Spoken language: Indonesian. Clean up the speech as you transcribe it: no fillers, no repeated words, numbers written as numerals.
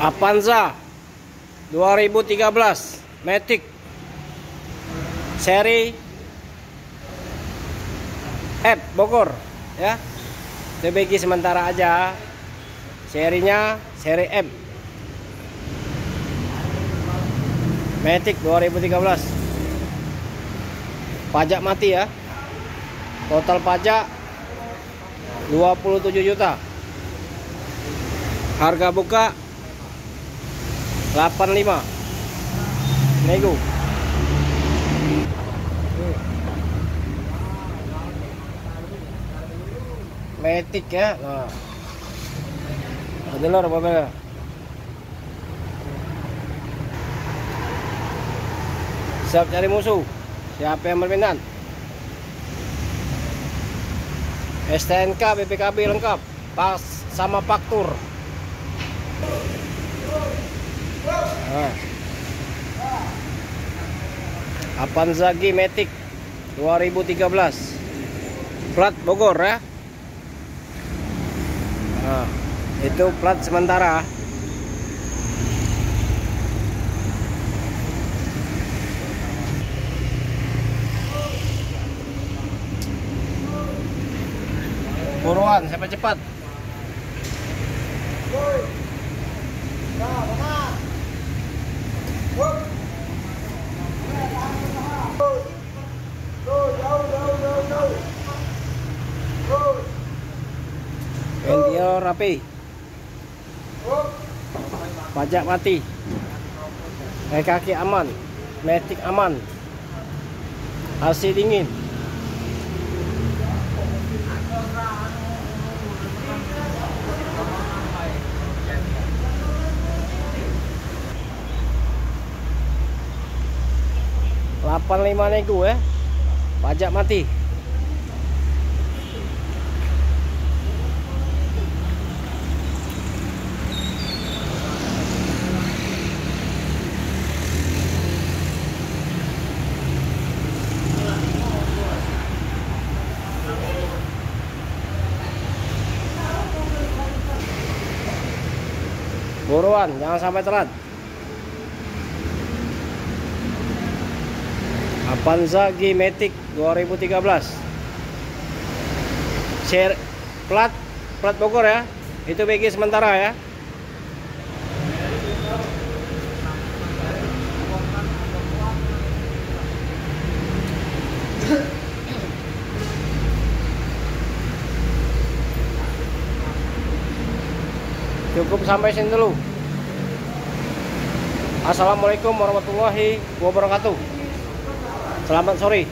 Avanza 2013 Matic seri F Bogor ya. TBG sementara aja, serinya seri F Matic 2013. Pajak mati ya, total pajak 27 juta, harga buka 85 nego. Matic ya. Nah, bener apa? Siap cari musuh. Siapa yang berminat? STNK, BPKB lengkap, pas sama faktur. Nah. Avanza G Matic 2013 plat Bogor ya. Nah, itu plat sementara. Buruan, siapa cepat? Interior rapi, pajak mati, kaki aman, Matic aman, AC dingin. $85 nego ya, pajak mati. Buruan, jangan sampai telat. Avanza G Matic 2013 share plat Bogor ya. Itu BG sementara ya. Cukup sampai sini dulu. Assalamualaikum warahmatullahi wabarakatuh. Selamat sore.